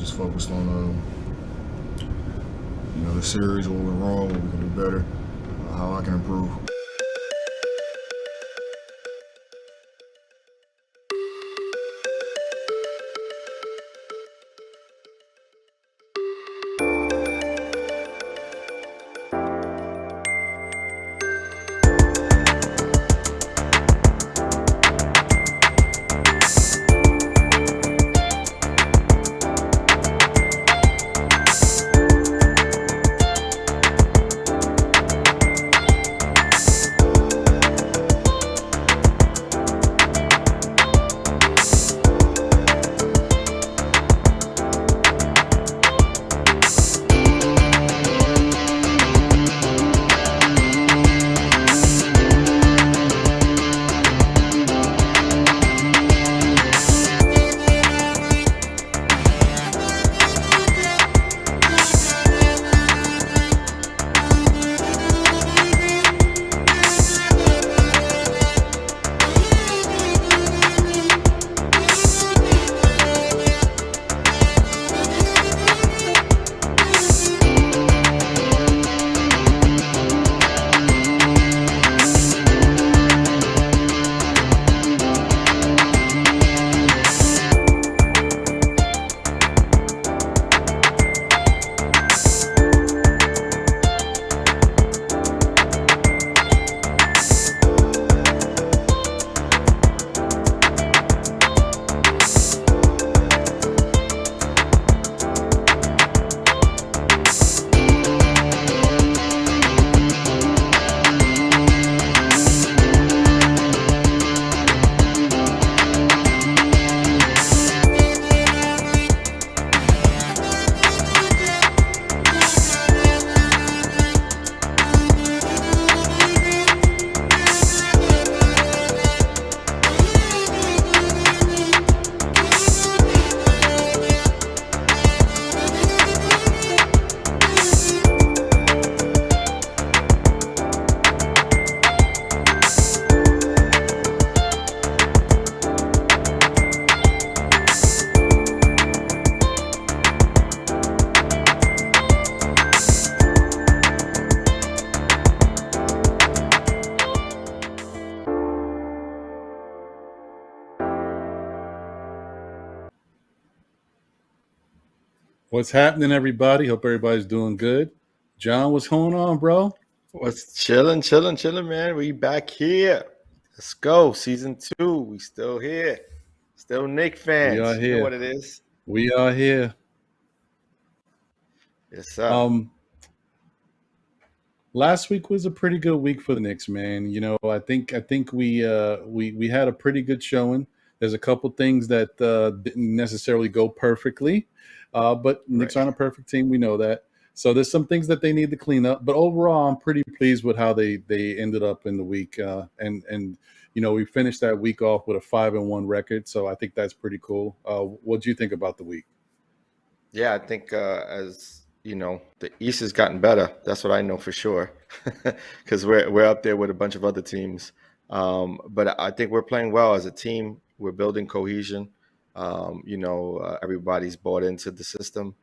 just focused on the series, what went wrong, what we can do better, how I can improve. What's happening, everybody? Hope everybody's doing good. John, what's going on, bro? What's chilling, man? We back here. Let's go. Season 2. We still here. Still Knick We are fans. You know here. what it is. We are here. Yes, sir. Last week was a pretty good week for the Knicks, man. You know, I think we had a pretty good showing. There's a couple things that didn't necessarily go perfectly, but Knicks aren't a perfect team. We know that. So there's some things that they need to clean up. But overall, I'm pretty pleased with how they ended up in the week. And we finished that week off with a 5-1 record. So I think that's pretty cool. What do you think about the week? Yeah, I think as you know, the East has gotten better. That's what I know for sure, because we're up there with a bunch of other teams. But I think we're playing well as a team. We're building cohesion. Everybody's bought into the system,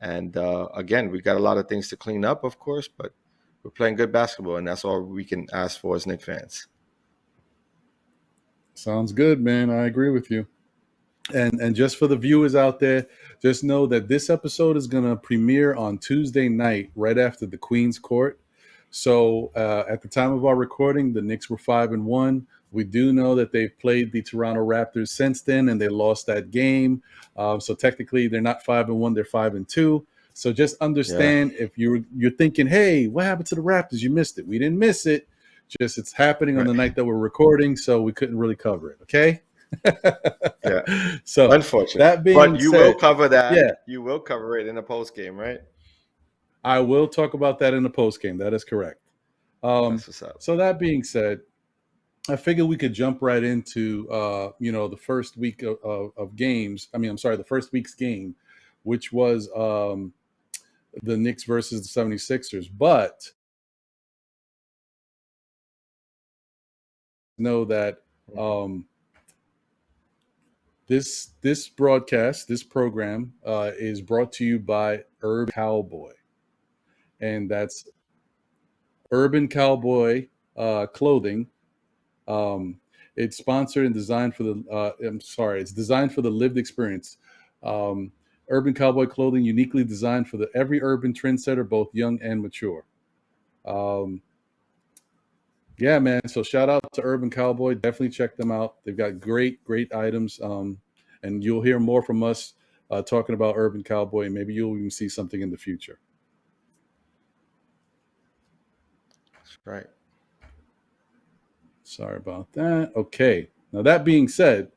and again, we got a lot of things to clean up, of course, but we're playing good basketball, and that's all we can ask for as Knicks fans. Sounds good, man. I agree with you. And just for the viewers out there, just know that this episode is going to premiere on Tuesday night, right after the Queen's Court. So at the time of our recording, the Knicks were 5-1. We do know that they've played the Toronto Raptors since then, and they lost that game. So technically, they're not 5-1; they're 5-2. So just understand if you're thinking, "Hey, what happened to the Raptors? You missed it." We didn't miss it. Just it's happening on the night that we're recording, so we couldn't really cover it. Okay. Yeah. So unfortunate. that being But you said, will cover that. yeah, You will cover it in a post game, right? I will talk about that in the post game. That is correct. That's what's up. So that being said, I figured we could jump right into the first week of games. I mean, I'm sorry, the first week's game, which was the Knicks versus the 76ers. But know that This broadcast, this program, is brought to you by Urban Cowboy, and that's Urban Cowboy clothing. Um, it's sponsored and designed for the. I'm sorry, it's designed for the lived experience. Um, Urban Cowboy clothing, uniquely designed for the every urban trendsetter, both young and mature. Um, yeah, man. So shout out to Urban Cowboy. Definitely check them out. They've got great items. And you'll hear more from us talking about Urban Cowboy. Maybe you'll even see something in the future. That's right. Sorry about that. Okay. Now, that being said,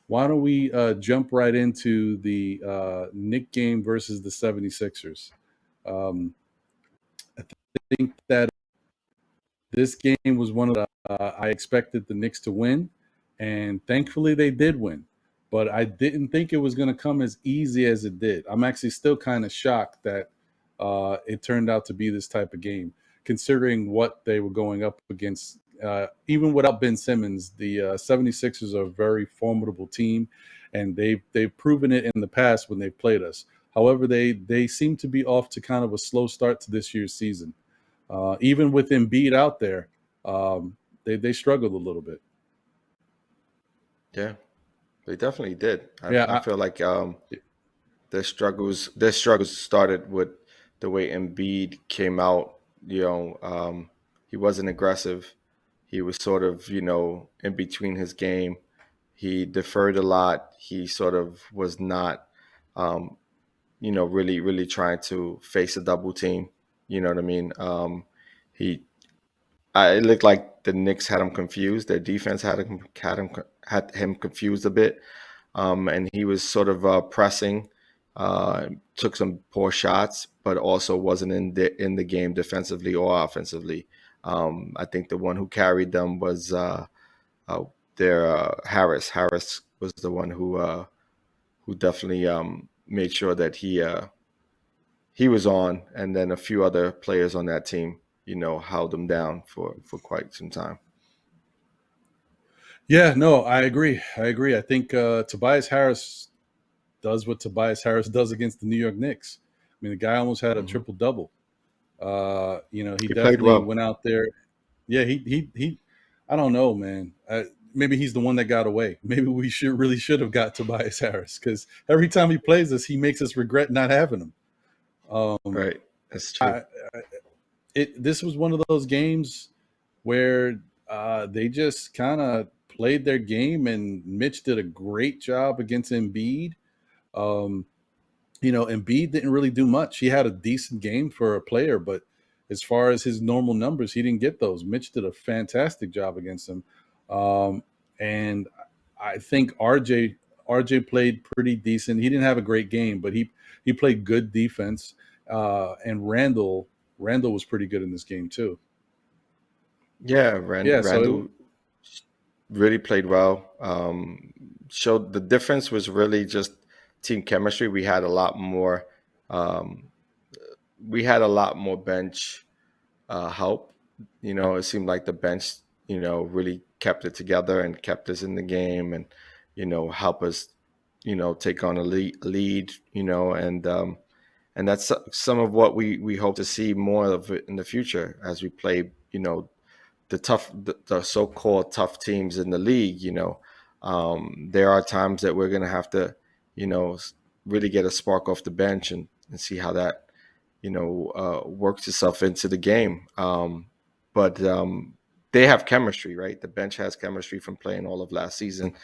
why don't we jump right into the Knick game versus the 76ers? Um, I think that this game was one of the I expected the Knicks to win, and thankfully they did win. But I didn't think it was going to come as easy as it did. I'm actually still kind of shocked that it turned out to be this type of game, considering what they were going up against. Even without Ben Simmons, the 76ers are a very formidable team, and they've proven it in the past when they've played us. However, they seem to be off to kind of a slow start to this year's season. Even with Embiid out there, they struggled a little bit. Yeah, they definitely did. Yeah, I feel like their struggles started with the way Embiid came out. He wasn't aggressive. He was sort of, in between his game. He deferred a lot. He sort of was not, um, really trying to face a double team. You know what I mean? He, it looked like the Knicks had him confused. Their defense had him confused a bit, and he was sort of pressing, took some poor shots, but also wasn't in the game defensively or offensively. I think the one who carried them was uh, their Harris. Harris was the one who definitely made sure that he was on, and then a few other players on that team, held him down for quite some time. yeah, no, I agree. I think Tobias Harris does what Tobias Harris does against the New York Knicks. I mean, the guy almost had a Hmm. triple double. He He played definitely well. went out there. Yeah, he. I don't know, man. Maybe he's the one that got away. Maybe we should have got Tobias Harris, because every time he plays us, he makes us regret not having him. Um, Right, that's true. I, this was one of those games where they just kind of played their game, and Mitch did a great job against Embiid. Um, Embiid didn't really do much. He had a decent game for a player, but as far as his normal numbers, he didn't get those. Mitch did a fantastic job against him, and I think RJ played pretty decent. He didn't have a great game, but he played good defense. And Randall was pretty good in this game too. Yeah, Yeah, Randall really played well. Showed the difference was really just team chemistry. Um, we had a lot more bench help. It seemed like the bench, really kept it together and kept us in the game, and help us, take on a lead. And that's some of what we hope to see more of it in the future as we play. The so-called tough teams in the league. There are times that we're going to have to, you know, really get a spark off the bench and see how that, works itself into the game. But they have chemistry, right? The bench has chemistry from playing all of last season,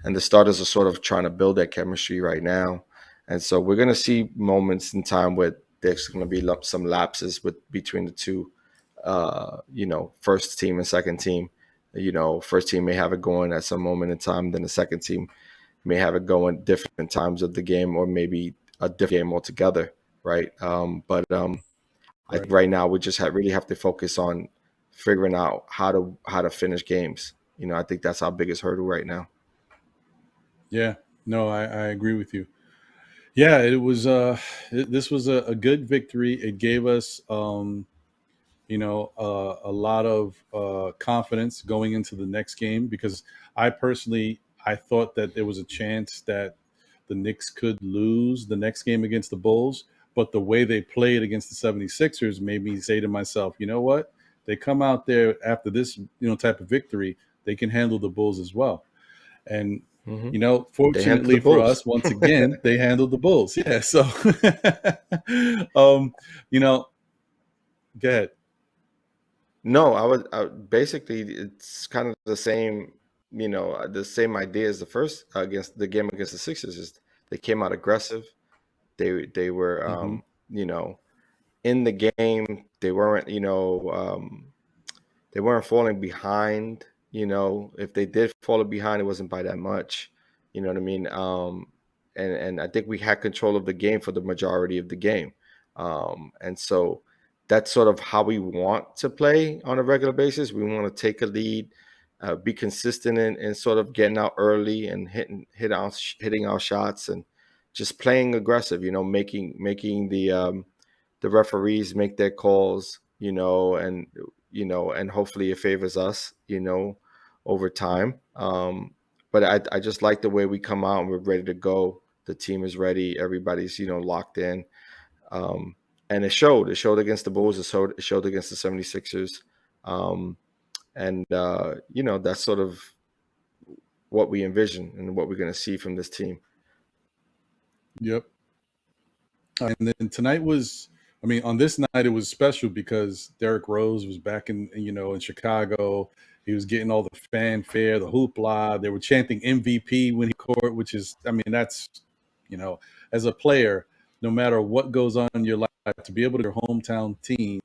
and the starters are sort of trying to build that chemistry right now. And so we're going to see moments in time where there's going to be some lapses between the two, first team and second team. First team may have it going at some moment in time, then the second team may have it going different times of the game, or maybe a different game altogether, right? But I right. think right now we just really have to focus on figuring out how to finish games. I think that's our biggest hurdle right now. Yeah, no, I agree with you. Yeah, this was a good victory. It gave us a lot of confidence going into the next game, because I personally I thought that there was a chance that the Knicks could lose the next game against the Bulls, but the way they played against the 76ers made me say to myself, you know what? They come out there after this, type of victory, they can handle the Bulls as well. And Hmm. They handled the fortunately for Bulls. us, once again, they handled the Bulls. Yeah. So, you know, go ahead. No, basically it's kind of the same, the same idea as the first against the game against the Sixers. Is they came out aggressive. They were, Hmm. you know, in the game. They weren't falling behind. If they did fall behind, it wasn't by that much. You know what I mean? And I think we had control of the game for the majority of the game. And so that's sort of how we want to play on a regular basis. We want to take a lead, be consistent in sort of getting out early and hitting our shots and just playing aggressive. Making the referees make their calls. And hopefully it favors us, over time. But I just like the way we come out and we're ready to go. The team is ready. Everybody's, locked in. Um, and it showed. It showed against the Bulls. It showed against the 76ers. And that's sort of what we envision and what we're going to see from this team. Yep. And then tonight was, on this night it was special because Derrick Rose was back in Chicago. He was getting all the fanfare, the hoopla. They were chanting MVP when he scored, which is, that's, as a player, no matter what goes on in your life, to be able to your hometown team,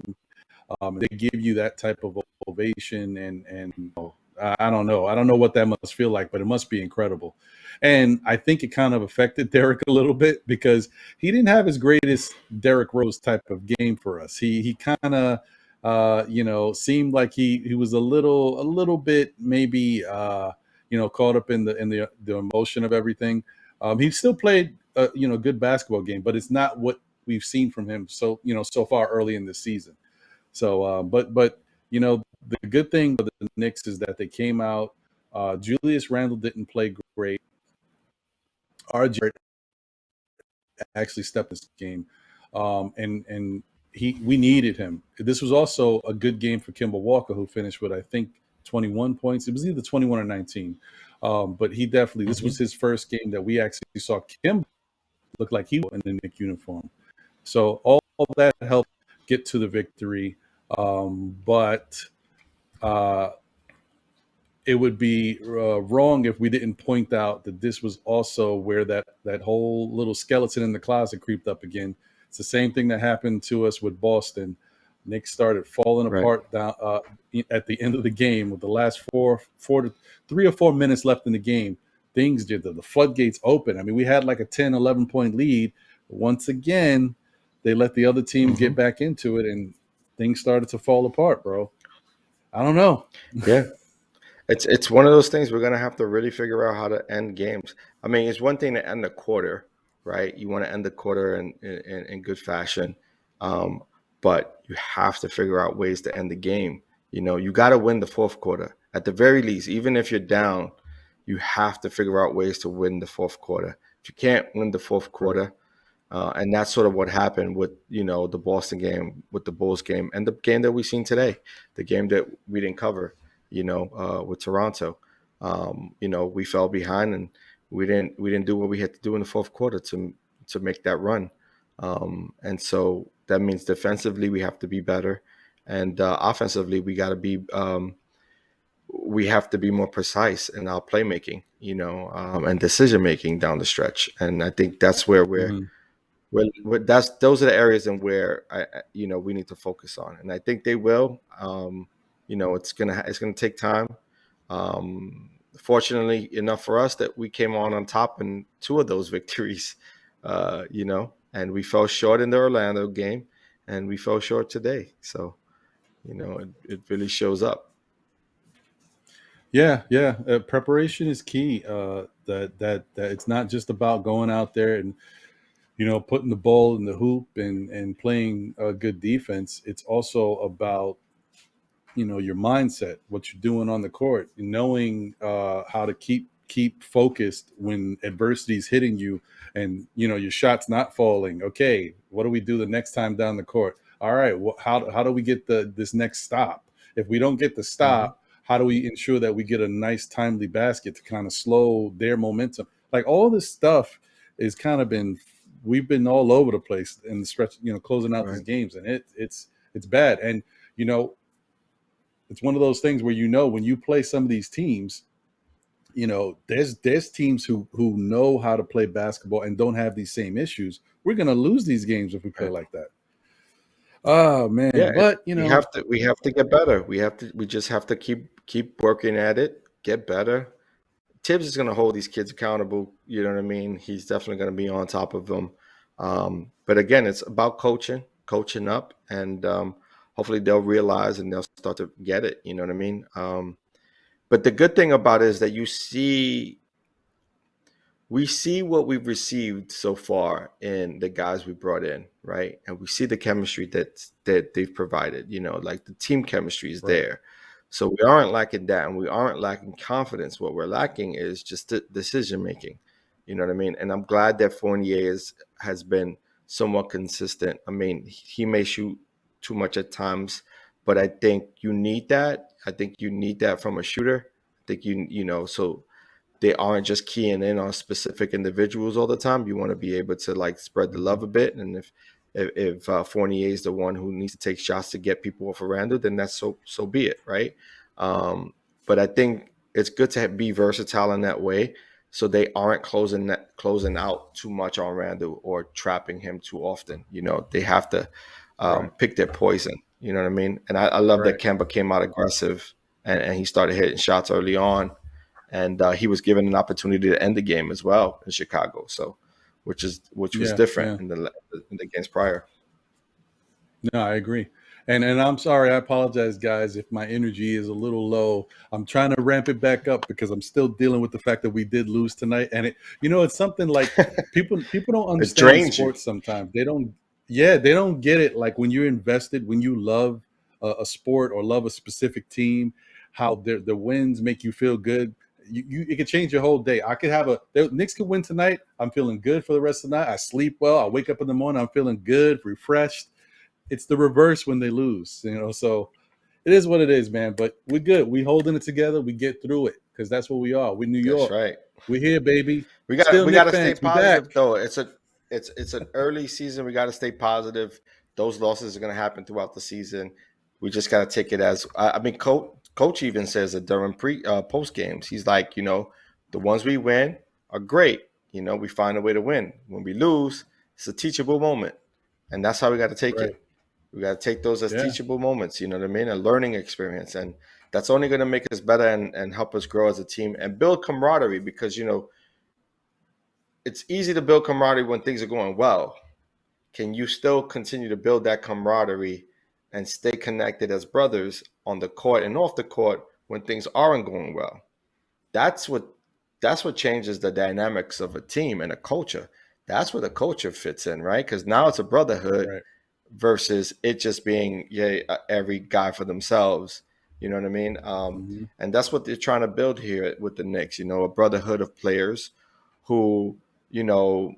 they give you that type of ovation, and I don't know. I don't know what that must feel like, but it must be incredible. And I think it kind of affected Derek a little bit because he didn't have his greatest Derrick Rose type of game for us. He kind of seemed like he was a little bit maybe caught up in the emotion of everything. He still played good basketball game, but it's not what we've seen from him so far early in this season. So, but the good thing for the Knicks is that they came out. Julius Randle didn't play great. RJ actually stepped this game, and we needed him. This was also a good game for Kemba Walker, who finished with I think 21 points. It was either 21 or 19, but he definitely this was his first game that we actually saw Kemba look like he was in the Knicks uniform. So all that helped get to the victory. But it would be wrong if we didn't point out that this was also where that whole little skeleton in the closet creeped up again. It's the same thing that happened to us with Boston. Knicks started falling Right. apart down at the end of the game with the last 3 or 4 minutes left in the game. Things did the floodgates open. We had like a 10, 11 point lead. Once again, they let the other team get back into it, and things started to fall apart, bro. I don't know. Yeah. It's one of those things we're gonna have to really figure out how to end games. It's one thing to end the quarter, right? You want to end the quarter in good fashion, um, but you have to figure out ways to end the game. You got to win the fourth quarter at the very least. Even if you're down, you have to figure out ways to win the fourth quarter. If you can't win the fourth Right. quarter, and that's sort of what happened with the Boston game, with the Bulls game, and the game that we've seen today, the game that we didn't cover, with Toronto. We fell behind and we didn't do what we had to do in the fourth quarter to make that run. And so that means defensively we have to be better, and offensively we have to be more precise in our playmaking, and decision making down the stretch. And I think that's where Mhm. those are the areas in where we need to focus on, and I think they will. It's gonna take time. Fortunately enough for us that we came on top in two of those victories, and we fell short in the Orlando game, and we fell short today. So it really shows up. Yeah, yeah. Preparation is key. That it's not just about going out there and putting the ball in the hoop and playing good defense. It's also about your mindset, what you're doing on the court, knowing how to keep keep focused when adversity is hitting you, and your shot's not falling. Okay, what do we do the next time down the court? All right, how do we get this next stop? If we don't get the stop, how do we ensure that we get a nice timely basket to kind of slow their momentum? Like, all this stuff is kind of we've been all over the place in the stretch, closing out these games, and it's bad. And it's one of those things where when you play some of these teams, there's teams who know how to play basketball and don't have these same issues. We're gonna lose these games if we play like that. Oh man, Yeah, but we have to get better. We just have to keep working at it, get better. Tibbs is going to hold these kids accountable. You know what I mean? He's definitely going to be on top of them. But again, it's about coaching up, and hopefully they'll realize and they'll start to get it. You know what I mean? But the good thing about it is that we see what we've received so far in the guys we brought in, right? And we see the chemistry that they've provided. Like the team chemistry is there. So we aren't lacking that, and we aren't lacking confidence. What we're lacking is just decision making. You know what I mean? And I'm glad that Fournier has been somewhat consistent. I mean, he may shoot too much at times, but I think you need that. I think you need that from a shooter. I think so they aren't just keying in on specific individuals all the time. You want to be able to spread the love a bit. And if Fournier is the one who needs to take shots to get people off a Randle, then that's so be it, right? But I think it's good to be versatile in that way, so they aren't closing out too much on Randle or trapping him too often. They have to pick their poison. You know what I mean? And I love that Kemba came out aggressive and he started hitting shots early on, and he was given an opportunity to end the game as well in Chicago. So, which was different in the games prior. No, I agree. And I'm sorry, I apologize, guys, if my energy is a little low. I'm trying to ramp it back up because I'm still dealing with the fact that we did lose tonight. And it's something like people don't understand sports sometimes. They don't get it. Like, when you're invested, when you love a sport or love a specific team, how the wins make you feel good. It could change your whole day. I could have the Knicks could win tonight. I'm feeling good for the rest of the night. I sleep well. I wake up in the morning. I'm feeling good, refreshed. It's the reverse when they lose, so it is what it is, man. But we're good. We holding it together. We get through it because that's what we are. We're New York. That's right. We're here, baby. We got to stay positive, though. It's an early season. We got to stay positive. Those losses are going to happen throughout the season. We just got to take it as Coach even says it during post games. He's like, the ones we win are great. We find a way to win. When we lose, it's a teachable moment, and that's how we got to take it. We got to take those as teachable moments, you know what I mean? A learning experience. And that's only going to make us better and help us grow as a team and build camaraderie, because, it's easy to build camaraderie when things are going well. Can you still continue to build that camaraderie and stay connected as brothers on the court and off the court when things aren't going well? That's what changes the dynamics of a team and a culture. That's where the culture fits in, right? Because now it's a brotherhood. Right. Versus it just being every guy for themselves, you know what I mean? And that's what they're trying to build here with the Knicks, a brotherhood of players who, all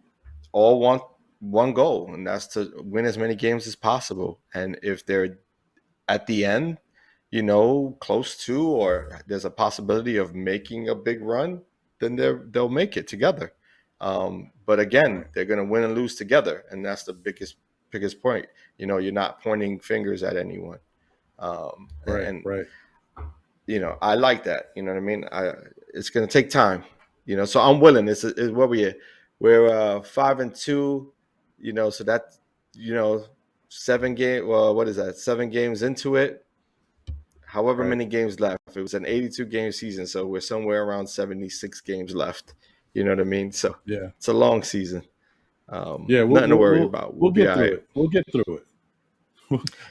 want one goal, and that's to win as many games as possible. And if they're at the end, close to, or there's a possibility of making a big run, then they'll make it together. But again, they're going to win and lose together, and that's the biggest point. You're not pointing fingers at anyone. Right. I like that. You know what I mean? It's going to take time. So I'm willing. It's where we're 5-2. So that 7 game. Well, what is that? 7 games into it. However many games left. It was an 82 game season, so we're somewhere around 76 games left. You know what I mean? So it's a long season. Nothing to worry about. We'll get through it. We'll get through it.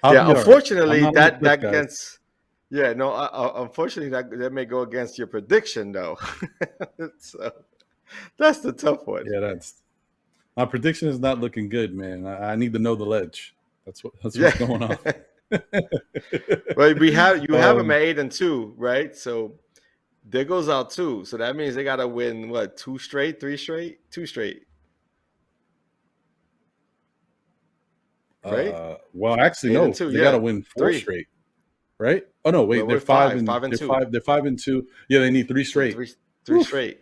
Unfortunately, that against. Yeah, no. Unfortunately, that may go against your prediction, though. So that's the tough one. Yeah, my prediction is not looking good, man. I need to know the ledge. That's what's going on. Well, you have them at 8-2, right? So there goes out 2. So that means they got to win, what, 2 straight, 3 straight? 2 straight. Right? Well, actually, 8 and no. 2, They got yeah. to win 4 3. straight, right? Oh no, wait. Well, They're we're 5 5, and 5 and they're 2. 5. They're 5 and 2. Yeah, they need 3 So straight. 3 straight.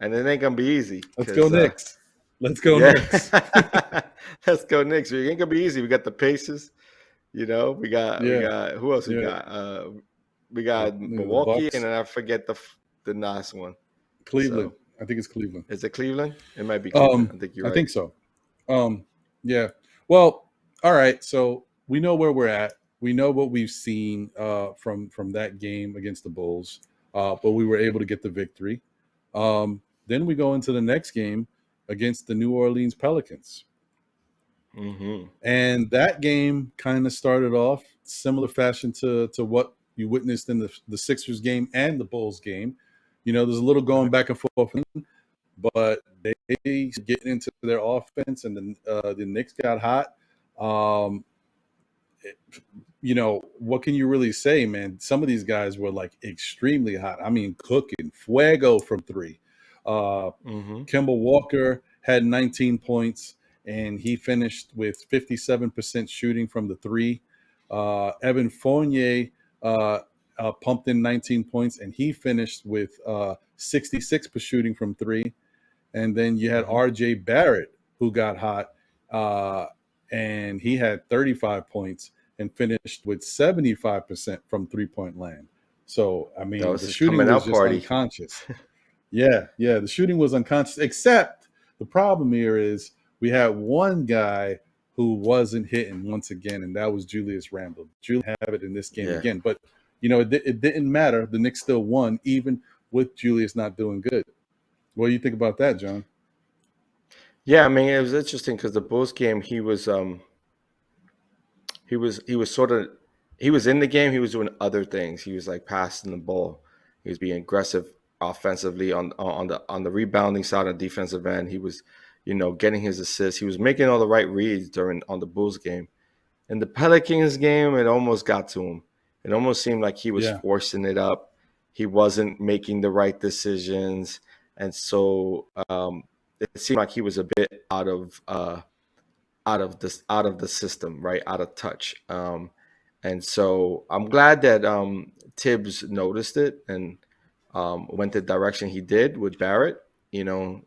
And it ain't going to be easy. Let's go Knicks. Let's go yeah. Knicks. Let's go Knicks. It ain't going to be easy. We got the Pacers. We got who else we Yeah. got? We got The Milwaukee, Bucks. and then I forget the last one. Cleveland. So, I think it's Cleveland. is it Cleveland? It might be Cleveland. I think you're right. I think so. Yeah. Well, all right. So we know where we're at. We know what we've seen from that game against the Bulls, but we were able to get the victory. Then we go into the next game against the New Orleans Pelicans. Mm-hmm. And that game kind of started off similar fashion to what you witnessed in the Sixers game and the Bulls game. There's a little going back and forth, but they getting into their offense, and the Knicks got hot. What can you really say, man? Some of these guys were like extremely hot. I mean, cooking, fuego from 3. Kemba Walker had 19 points, and he finished with 57% shooting from the 3. Evan Fournier pumped in 19 points, and he finished with 66% shooting from 3. And then you had R.J. Barrett, who got hot, and he had 35 points and finished with 75% from 3-point land. So, I mean, the shooting was just unconscious. Yeah, the shooting was unconscious, except the problem here is we had one guy who wasn't hitting once again, and that was Julius Randle. Julius have it in this game again. But, it didn't matter. The Knicks still won, even with Julius not doing good. What do you think about that, John? Yeah, I mean, it was interesting because the Bulls game, he was sort of, he was in the game. He was doing other things. He was like passing the ball. He was being aggressive offensively on the rebounding side of defensive end. He was, getting his assists. He was making all the right reads on the Bulls game. In the Pelicans game, it almost got to him. It almost seemed like he was forcing it up. He wasn't making the right decisions, and so it seemed like he was a bit out of the system, right? Out of touch. And so I'm glad that Tibbs noticed it and went the direction he did with Barrett.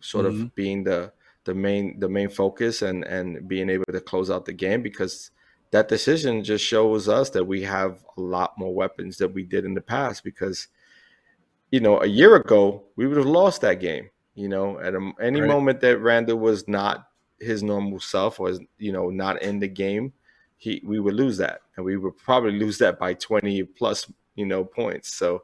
Sort of being the main focus and being able to close out the game, because that decision just shows us that we have a lot more weapons than we did in the past. Because a year ago we would have lost that game. At any moment that Randall was not his normal self, or not in the game, we would lose that, and we would probably lose that by 20 plus points. So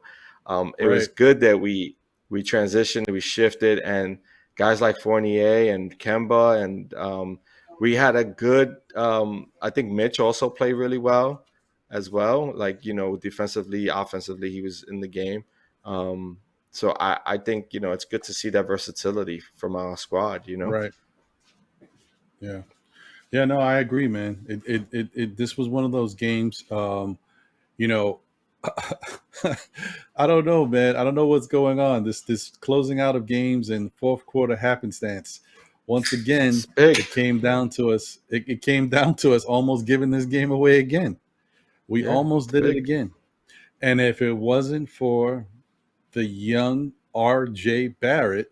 it was good that we transitioned, we shifted, and guys like Fournier and Kemba, and we had a good I think Mitch also played really well as well, like defensively, offensively, he was in the game. So I think it's good to see that versatility from our squad. Right. Yeah, no, I agree, man. This was one of those games. I don't know, man. I don't know what's going on. This closing out of games and fourth quarter happenstance. Once again, it came down to us. It came down to us almost giving this game away again. We almost did it again. And if it wasn't for the young R.J. Barrett,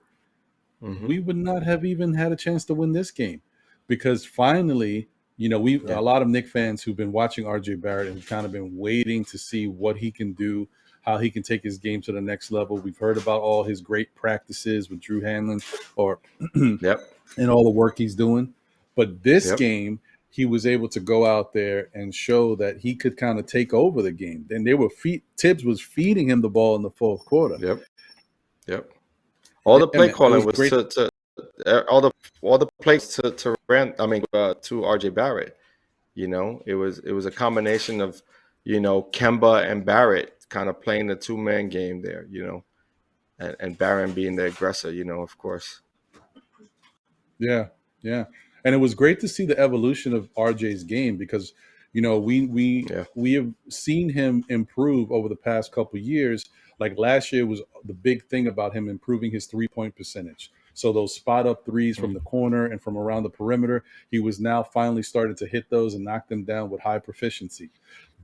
we would not have even had a chance to win this game, because finally, a lot of Knicks fans who've been watching R.J. Barrett and kind of been waiting to see what he can do, how he can take his game to the next level. We've heard about all his great practices with Drew Hanlon, and all the work he's doing. But this game, he was able to go out there and show that he could kind of take over the game. And Tibbs was feeding him the ball in the fourth quarter. All the play calling was to all the plays to RJ Barrett. It was a combination of Kemba and Barrett kind of playing the 2-man game there. And Barrett being the aggressor. Of course. Yeah. And it was great to see the evolution of RJ's game, because we have seen him improve over the past couple of years, Like last year was the big thing about him improving his 3-point percentage. So those spot up threes from the corner and from around the perimeter, he was now finally starting to hit those and knock them down with high proficiency.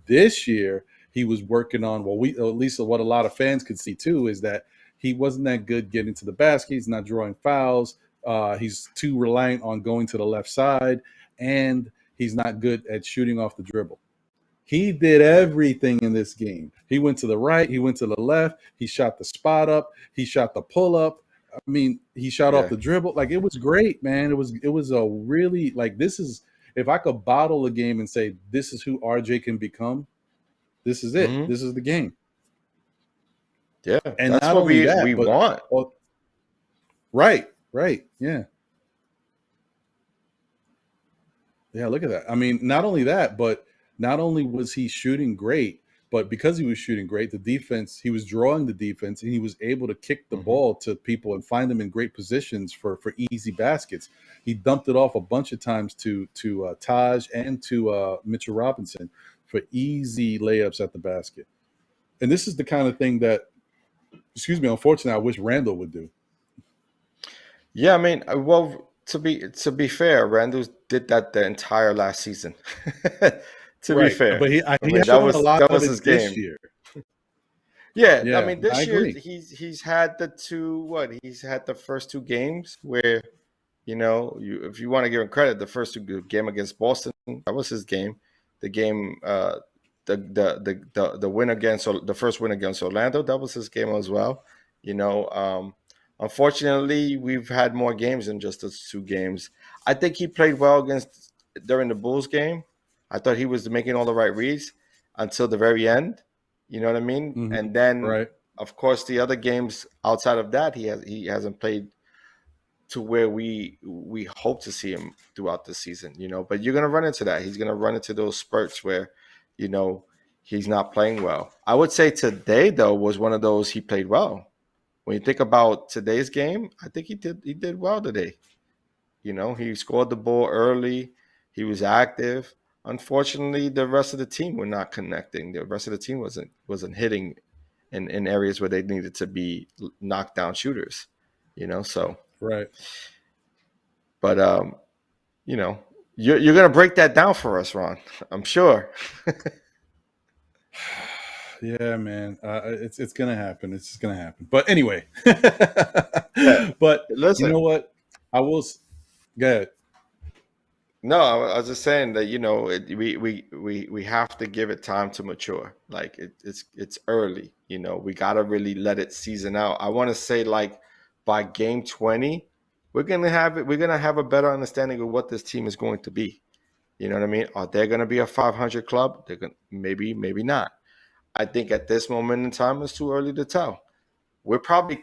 This year, he was working on, well, at least what a lot of fans could see too, is that he wasn't that good getting to the basket. He's not drawing fouls. He's too reliant on going to the left side, and he's not good at shooting off the dribble. He did everything in this game. He went to the right, he went to the left, he shot the spot up, he shot the pull up. I mean, he shot off the dribble. Like, it was great, man. It was a really, like, this is, if I could bottle a game and say this is who RJ can become, this is it. Mhm. This is the game. Yeah, And that's not what only we that, we but want. right, yeah. Yeah, look at that. I mean, not only that, but not only was he shooting great, but because he was shooting great, the defense, he was drawing the defense, and he was able to kick the ball to people and find them in great positions for easy baskets. He dumped it off a bunch of times to Taj and to Mitchell Robinson for easy layups at the basket. And this is the kind of thing that, unfortunately, I wish Randall would do. Yeah, I mean, well, to be fair, Randall did that the entire last season. To be fair, but he mean, has shown a lot that of was it his this game. year. Yeah, I Yeah, mean, I this year agree. he's had he's had the first two games where, if you want to give him credit, the first two game against Boston, that was his game. The game, the win against the first win against Orlando, that was his game as well. Unfortunately, we've had more games than just those two games. I think he played well during the Bulls game. I thought he was making all the right reads until the very end. You know what I mean? Mhm. And then, Right. of course, the other games outside of that, he hasn't played to where we hope to see him throughout the season. But you're gonna run into that. He's gonna run into those spurts where, he's not playing well. I would say today though was one of those he played well. When you think about today's game, I think he did well today. He scored the ball early. He was active. Unfortunately, the rest of the team were not connecting. The rest of the team wasn't hitting in areas where they needed to be knockdown shooters. So Right. but you're gonna break that down for us, Ron. I'm sure. Yeah, man. It's gonna happen. It's just gonna happen. But anyway, Yeah. but you Listen. know what? I will. Go ahead. No, I was just saying that we have to give it time to mature. Like it's early. We gotta really let it season out. I want to say like by game 20, we're gonna have a better understanding of what this team is going to be. You know what I mean? Are they gonna be a 500 club? They're gonna maybe not. I think at this moment in time, it's too early to tell. We're probably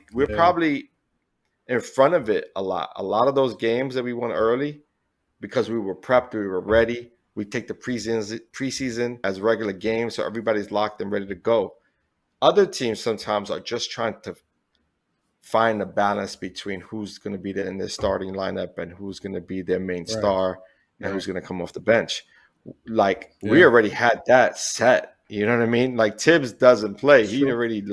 in front of it a lot. A lot of those games that we won early, because we were prepped, we were ready. We take the preseason as regular games, so everybody's locked and ready to go. Other teams sometimes are just trying to find a balance between who's going to be there in their starting lineup and who's going to be their main star and who's going to come off the bench. Like we already had that set. You know what I mean? Like Tibbs doesn't play. He already,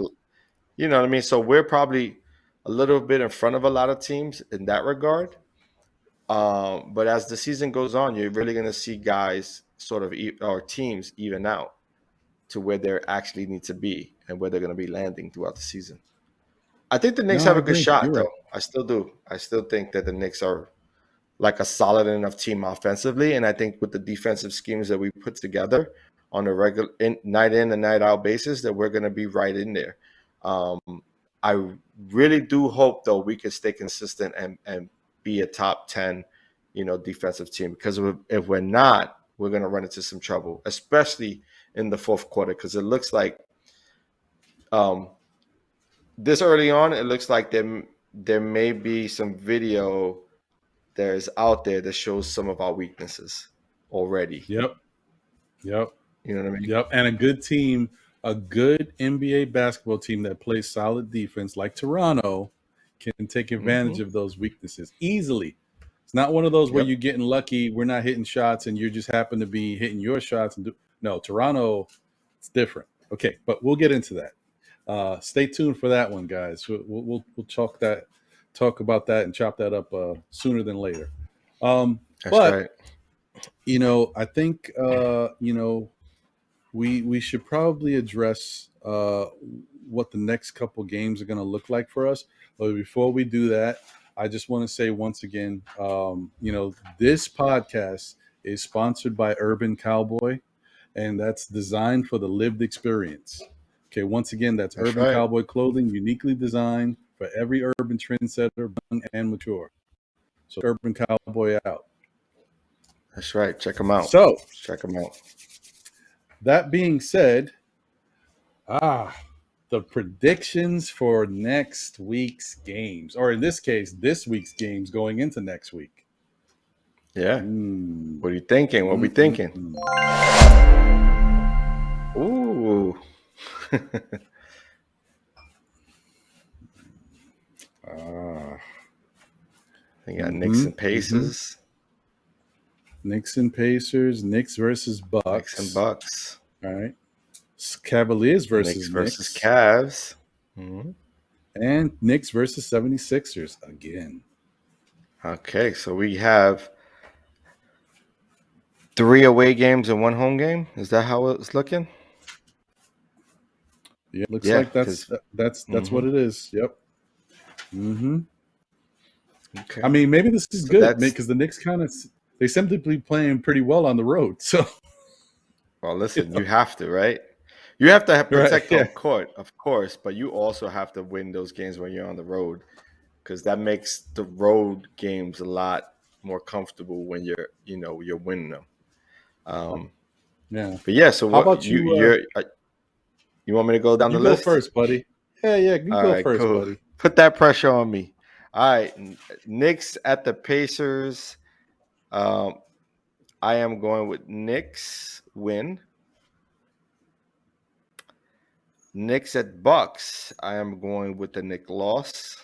you know what I mean? So we're probably a little bit in front of a lot of teams in that regard. But as the season goes on, you're really going to see guys or teams even out to where they actually need to be and where they're going to be landing throughout the season. I think the Knicks No, have I a good agree. shot, You're though. right. I still do. I still think that the Knicks are like a solid enough team offensively, and I think with the defensive schemes that we put together on a regular night in and night out basis, that we're going to be right in there. I really do hope, though, we can stay consistent and be a top 10, defensive team. Because if we're not, we're going to run into some trouble, especially in the fourth quarter. Because it looks like this early on, it looks like there may be some video that is out there that shows some of our weaknesses already. Yep. You know what I mean? Yep. And a good team, a good NBA basketball team that plays solid defense like Toronto can take advantage of those weaknesses easily. It's not one of those where you're getting lucky, we're not hitting shots, and you just happen to be hitting your shots. No, Toronto, it's different. Okay, but we'll get into that. Stay tuned for that one, guys. We'll talk about that and chop that up sooner than later. That's But right. I think we should probably address what the next couple games are going to look like for us. But before we do that, I just want to say once again, this podcast is sponsored by Urban Cowboy, and that's designed for the lived experience. Okay, once again, that's That's Urban right. Cowboy clothing, uniquely designed for every urban trendsetter, young and mature. So Urban Cowboy out. That's right. Check them out. So Check them out. that being said, the predictions for next week's games, or in this case, this week's games going into next week. Yeah. Mm. What are you thinking? What are we thinking? Ooh. We got Knicks and Pacers. Knicks and Pacers. Knicks versus Bucks. Knicks and Bucks. All right. Cavaliers versus Knicks versus Knicks. Cavs. Mm-hmm. And Knicks versus 76ers again. Okay, so we have 3 away games and 1 home game. Is that how it's looking? Yeah, looks like that's what it is. Yep. Mm-hmm. Okay. I mean, maybe this is good because the Knicks they seem to be playing pretty well on the road. So, well, listen, you have to, right? You have to protect right, home court, of course, but you also have to win those games when you're on the road because that makes the road games a lot more comfortable when you're winning them. Yeah. But yeah, so how what about you want me to go down the list? You go first, buddy. Yeah, you All go right, first, cool. buddy. Put that pressure on me. All right, Knicks at the Pacers. I am going with Knicks win. Knicks at Bucks. I am going with the Knicks loss.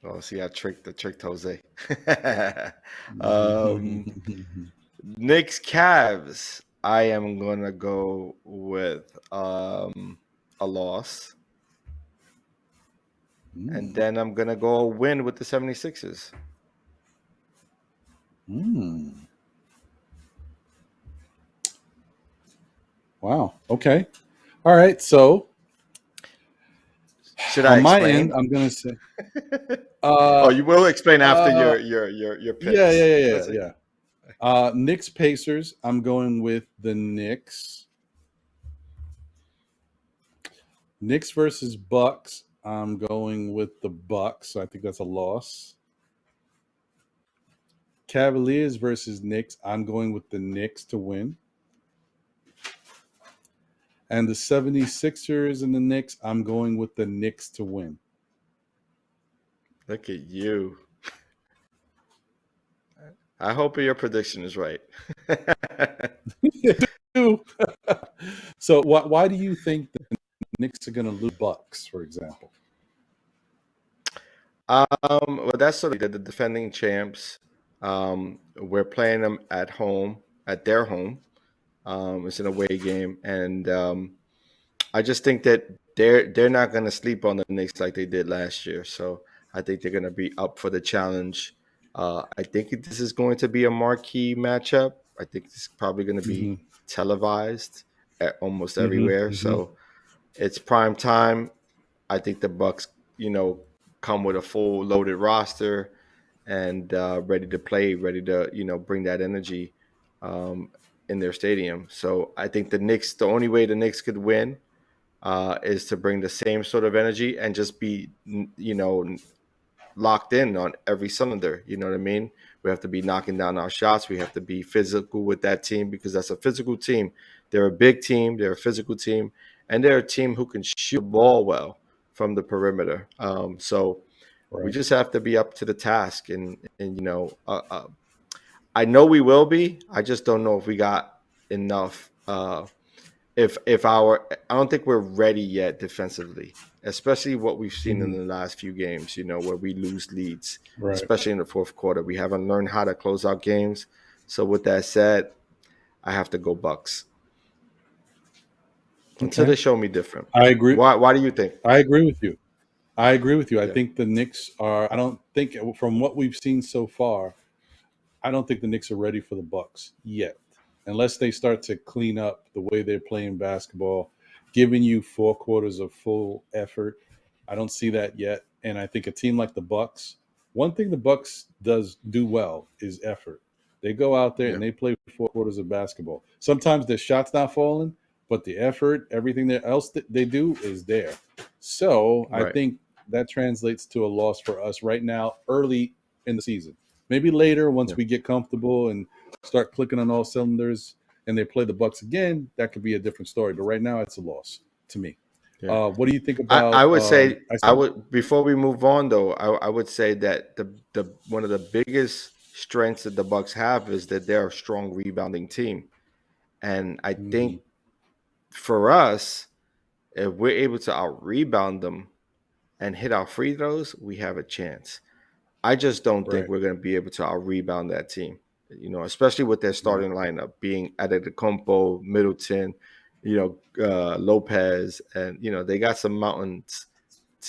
Oh, see, I tricked Jose. Knicks Cavs. I am gonna go with a loss. And then I'm gonna go win with the 76ers. Wow. Okay. All right. So should I on my explain? end, I'm gonna say. You will explain after your picks. Yeah. Knicks Pacers. I'm going with the Knicks. Knicks versus Bucks. I'm going with the Bucks. So I think that's a loss. Cavaliers versus Knicks. I'm going with the Knicks to win. And the 76ers and the Knicks, I'm going with the Knicks to win. Look at you. I hope your prediction is right. So why do you think the Knicks are going to lose Bucks, for example? Well, that's sort of the defending champs. We're playing them at their home. It's an away game, and I just think that they're not going to sleep on the Knicks like they did last year. So I think they're going to be up for the challenge. I think this is going to be a marquee matchup. I think it's probably going to be televised at almost everywhere. So it's prime time. I think the Bucks, come with a full loaded roster and ready to play, ready to bring that energy in their stadium. So I think the only way the Knicks could win is to bring the same sort of energy and just be locked in on every cylinder. You know what I mean? We have to be knocking down our shots. We have to be physical with that team because that's a physical team. They're a big team. They're a physical team, and they're a team who can shoot the ball well from the perimeter. So we just have to be up to the task, and I know we will be. I just don't know if we got enough. I don't think we're ready yet defensively, especially what we've seen in the last few games, where we lose leads, especially in the fourth quarter. We haven't learned how to close out games. So with that said, I have to go Bucks. until Okay. they show me different. I agree. Why do you think? I agree with you. I agree with you. I Yeah. think the Knicks are. I don't think from what we've seen so far, I don't think the Knicks are ready for the Bucks yet, unless they start to clean up the way they're playing basketball, giving you 4 quarters of full effort. I don't see that yet, and I think a team like the Bucks. One thing the Bucks does do well is effort. They go out there Yeah. and they play 4 quarters of basketball. Sometimes their shots not falling, but the effort, everything else that they do is there. So I Right. think that translates to a loss for us right now, early in the season. Maybe later, once Yeah. we get comfortable and start clicking on all cylinders, and they play the Bucks again, that could be a different story. But right now, it's a loss to me. Yeah. What do you think I about? would say I I said, would before we move on though, I would say that the one of the biggest strengths that the Bucks have is that they're a strong rebounding team. And I think mhm, for us, if we're able to out rebound them and hit our free throws, we have a chance. I just don't think right, we're going to be able to out rebound that team. Especially with their yeah, starting lineup being Adetokounmpo, Middleton, Lopez, and they got some mountains.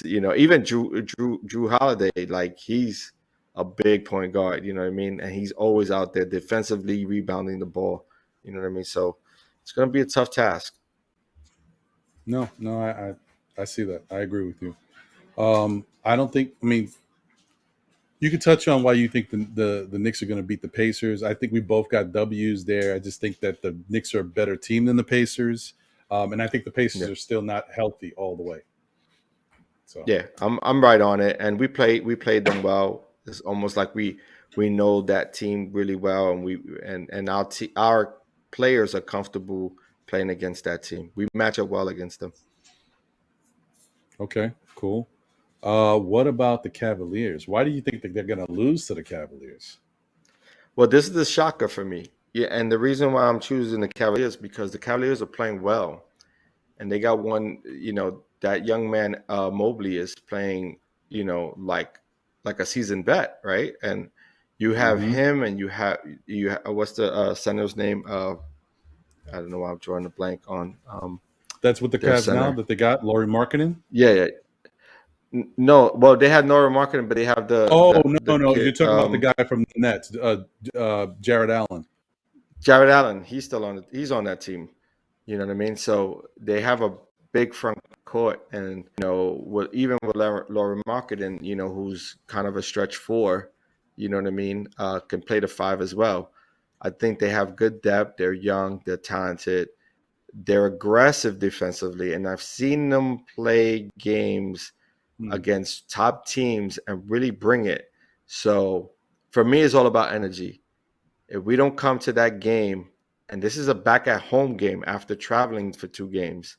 Even Drew Holiday, like he's a big point guard. You know what I mean, and he's always out there defensively rebounding the ball. You know what I mean. So it's going to be a tough task. no, I see that. I agree with you. I don't think. I mean, you could touch on why you think the Knicks are going to beat the Pacers. I think we both got W's there. I just think that the Knicks are a better team than the Pacers, and I think the Pacers Yeah. are still not healthy all the way. So Yeah, I'm right on it, and we played them well. It's almost like we know that team really well, and our players are comfortable playing against that team. We match up well against them. okay, cool. What about the Cavaliers? Why do you think that they're going to lose to the Cavaliers? Well, this is the shocker for me. Yeah, and the reason why I'm choosing the Cavaliers because the Cavaliers are playing well, and they got one. That young man Mobley is playing. Like a seasoned vet, right? And you have Hmm. him, and what's the center's name? I don't know why I'm drawing a blank on That's what the their Cavs now center. that they got Laurie Markkinen. Yeah, yeah. No, well, they have Nora marketing, but they have the Oh the the no, kid you're talking about the guy from the Nets, Jared Allen. Jared Allen. He's still on. He's on that team. You know what I mean? So they have a big front court, and even with Laura Marketing, who's kind of a stretch four. You know what I mean? Can play the five as well. I think they have good depth. They're young. They're talented. They're aggressive defensively, and I've seen them play games Hmm. against top teams and really bring it. So for me, it's all about energy. If we don't come to that game, and this is a back at home game after traveling for 2 games,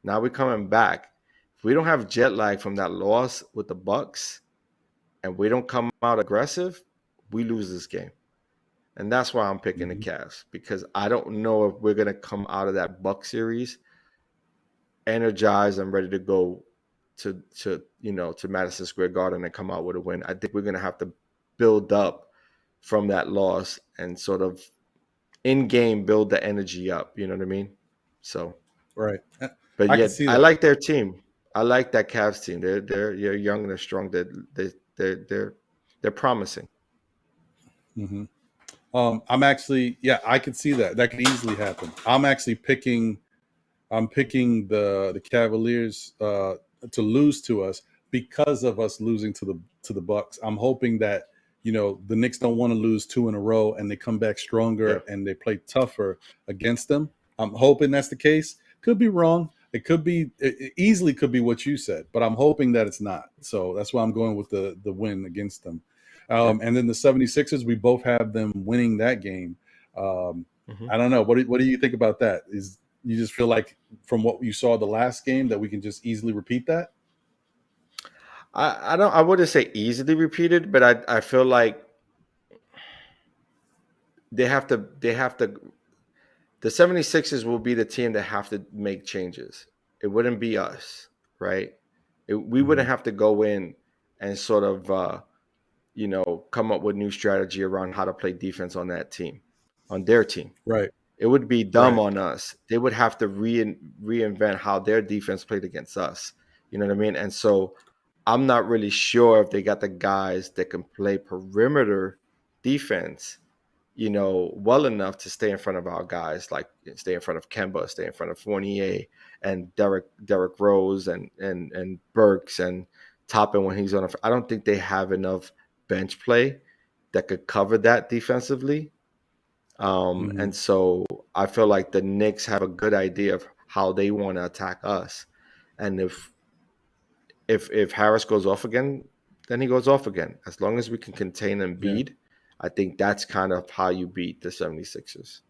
now we're coming back. If we don't have jet lag from that loss with the Bucks, and we don't come out aggressive, we lose this game. And that's why I'm picking the Hmm. Cavs because I don't know if we're gonna come out of that Buck series energized and ready to go to Madison Square Garden and come out with a win. I think we're gonna have to build up from that loss and sort of in game build the energy up. You know what I mean? So, Right. but I can yeah, see I that. like their team. I like that Cavs team. They're young and they're strong. They're promising. Hmm. I'm actually, yeah, I can see that. That could easily happen. I'm actually picking. I'm picking the Cavaliers to lose to us because of us losing to the Bucks. I'm hoping that the Knicks don't want to lose 2 in a row and they come back Yeah. stronger and they play tougher against them. I'm hoping that's the case. Could be wrong. It could be it easily could be what you said, but I'm hoping that it's not. So that's why I'm going with the win against them. Yeah. And then the 76ers, we both have them winning that game. Um, Hmm. I don't know. What do you think about that? Is you just feel like from what you saw the last game that we can just easily repeat that? I wouldn't say easily repeated, but I feel like they have to the 76ers will be the team that have to make changes. It wouldn't be us, right? We wouldn't Mhm. have to go in and sort of come up with new strategy around how to play defense on that team, on their team. Right. It would be dumb Right. on us. They would have to reinvent how their defense played against us. You know what I mean? And so I'm not really sure if they got the guys that can play perimeter defense, well enough to stay in front of our guys, like stay in front of Kemba, stay in front of Fournier and Derrick Rose and Burks and Toppin when he's on. I don't think they have enough bench play that could cover that defensively. And so I feel like the Knicks have a good idea of how they want to attack us. And if Harris goes off again, then he goes off again. As long as we can contain Embiid, I think that's kind of how you beat the 76ers.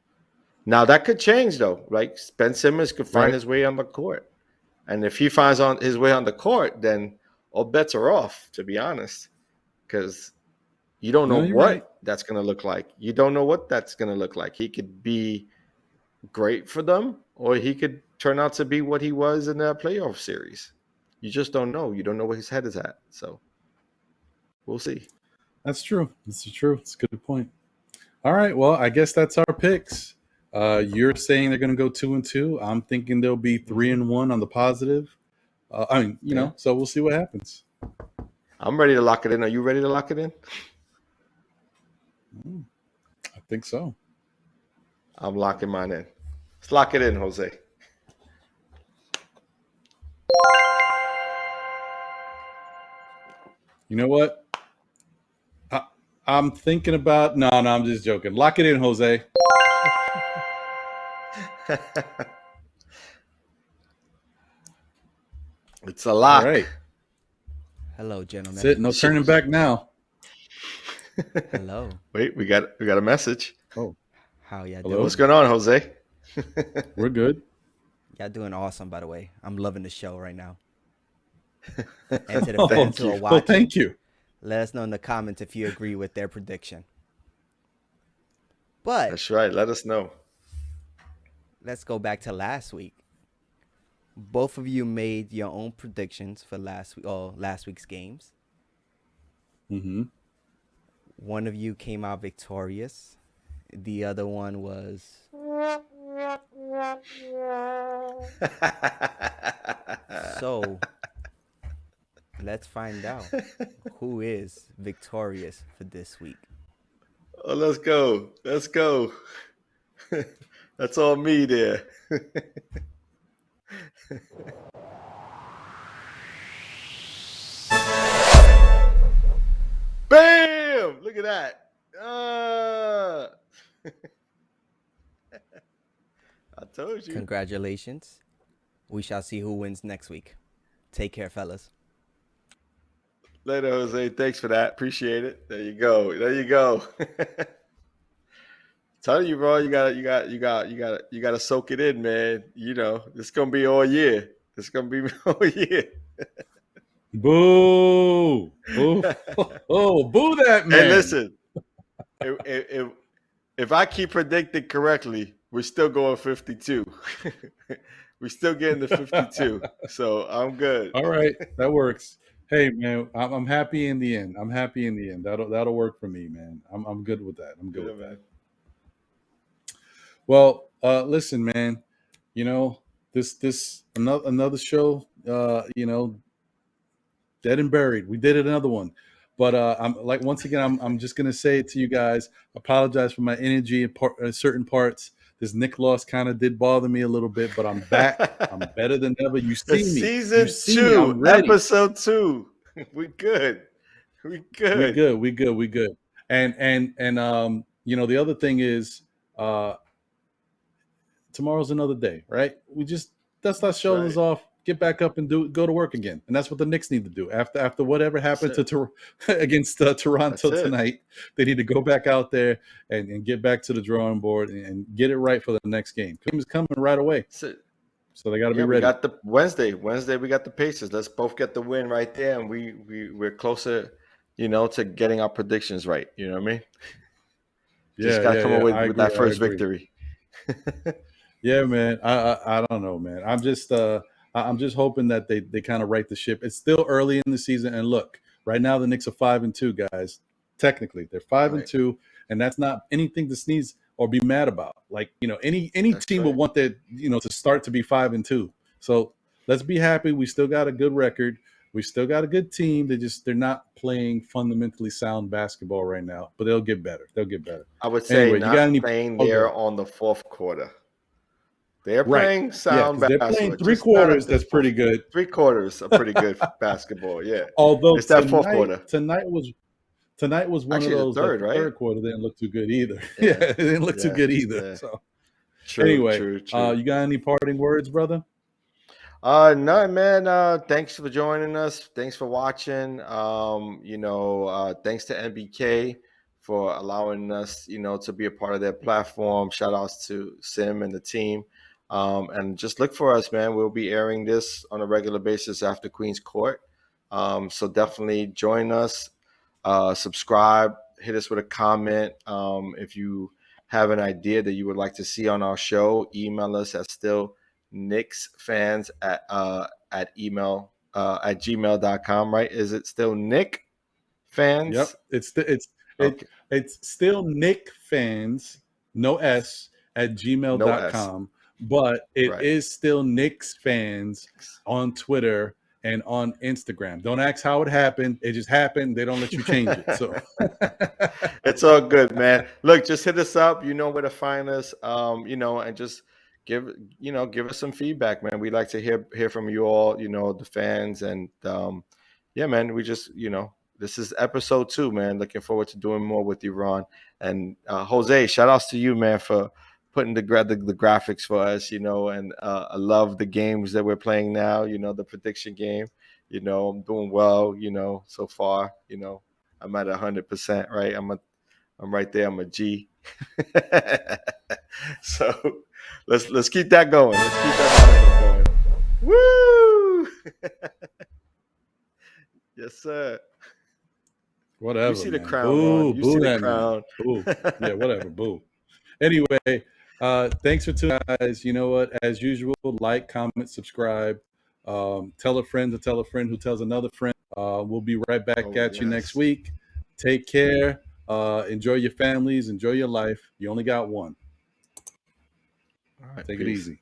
Now, that could change, though. Like, Ben Simmons could find his way on the court. And if he finds his way on the court, then all bets are off, to be honest. Because you don't know what that's going to look like. You don't know what that's going to look like. He could be great for them, or he could turn out to be what he was in the playoff series. You just don't know. You don't know where his head is at. So we'll see. That's true. That's true. It's a good point. All right. Well, I guess that's our picks. You're saying they're going to go 2-2. I'm thinking they'll be 3-1 on the positive. So we'll see what happens. I'm ready to lock it in. Are you ready to lock it in? I think so. I'm locking mine in. Let's lock it in, Jose. You know what? I'm thinking about... No, I'm just joking. Lock it in, Jose. It's a lock. All right. Hello, gentlemen. That's it. No turning back now. Hello. Wait, we got a message. Oh. How y'all Hello? doing? What's going on, Jose? We're good. Y'all doing awesome, by the way. I'm loving the show right now. And to the fans who are watching, Well, thank you. let us know in the comments if you agree with their prediction. But That's right. Let us know. let's go back to last week. Both of you made your own predictions for last week's games. Mm-hmm. One of you came out victorious. The other one was so. Let's find out who is victorious for this week. Oh, let's go. Let's go. That's all me there. Bam! Look at that. I told you. Congratulations. We shall see who wins next week. Take care, fellas. Later, Jose. Thanks for that. Appreciate it. There you go. There you go. Tell you, bro, you gotta soak it in, man. It's gonna be all year. It's gonna be all year. Boo! Boo! Oh, boo that man! Hey, listen. If I keep predicting correctly, we're still going 52. We're still getting the 52. So I'm good. All right, that works. Hey, man, I'm happy in the end. That'll work for me, man. I'm good with that. I'm good with that. Well, listen, man. This another show. Dead and buried. We did another one, but I'm just gonna say it to you guys. Apologize for my energy in certain parts. This Nick loss kind of did bother me a little bit, but I'm back. I'm better than ever. You see me. Season 2, episode 2. We good. We good. And the other thing is, tomorrow's another day, right? We just dust our shoulders off, get back up and go to work again. And that's what the Knicks need to do. After whatever happened against Toronto tonight, they need to go back out there and get back to the drawing board and get it right for the next game. Game is coming right away. So they got to be ready. We got the Wednesday, we got the Pacers. Let's both get the win right there. And we're closer, to getting our predictions right. You know what I mean? Just got to come away with that first victory. Yeah, man. I don't know, man. I'm just hoping that they kind of right the ship. It's still early in the season, and look, right now the Knicks are 5-2, guys. Technically, they're 5-2, and that's not anything to sneeze or be mad about. Like, any That's team right. would want that, to start to be 5-2. So let's be happy. We still got a good record. We still got a good team. They're not playing fundamentally sound basketball right now, but they'll get better. They'll get better. I would say Anyway, you got not any? playing Oh, go there ahead. on the fourth quarter. They're Right. playing Yeah, sound because they're basketball, playing three just not quarters. at this That's pretty fourth. good. 3/4 are pretty good basketball. Yeah, Although it's that fourth quarter. tonight was one of Actually, the those that third, the right? third quarter didn't look too good either. Yeah, Yeah, it didn't look too yeah, good either. yeah. So True, anyway, true, true. you got any parting words, brother? No, man. Thanks for joining us. Thanks for watching. Thanks to NBK for allowing us, to be a part of their platform. Shout outs to Sim and the team. And just look for us, man. We'll be airing this on a regular basis after Queen's Court. So definitely join us, subscribe, hit us with a comment. If you have an idea that you would like to see on our show, email us at NicksFans at gmail.com, right? Is it still Nick Yep. Fans? Okay. It's still Nick Fans, no S, at No S. gmail.com, but it Right. is still Knicks Fans on Twitter and on Instagram. Don't ask how it happened. It just happened. They don't let you change it. So It's all good, man. Look, just hit us up. You know where to find us. And just give us some feedback, man. We like to hear from you all, the fans. And yeah, man, we just, this is episode 2, man. Looking forward to doing more with you, Ron. And Jose, shout outs to you, man, for putting the graphics for us, and I love the games that we're playing now, the prediction game. I'm doing well, so far, I'm at 100%, right? I'm right there. I'm a G. So let's keep that going. Let's keep that going. Woo! Yes, sir. whatever. You see the Man. crown, Boo, Ron. You boo see the that crown. Man. Boo. Yeah, whatever. Boo. Anyway, thanks for tuning in, guys. You know what? As usual, like, comment, subscribe. Tell a friend to tell a friend who tells another friend. We'll be right back Oh, at you next yes. week. Take care. Enjoy your families. Enjoy your life. You only got one. All right, Take it peace. easy.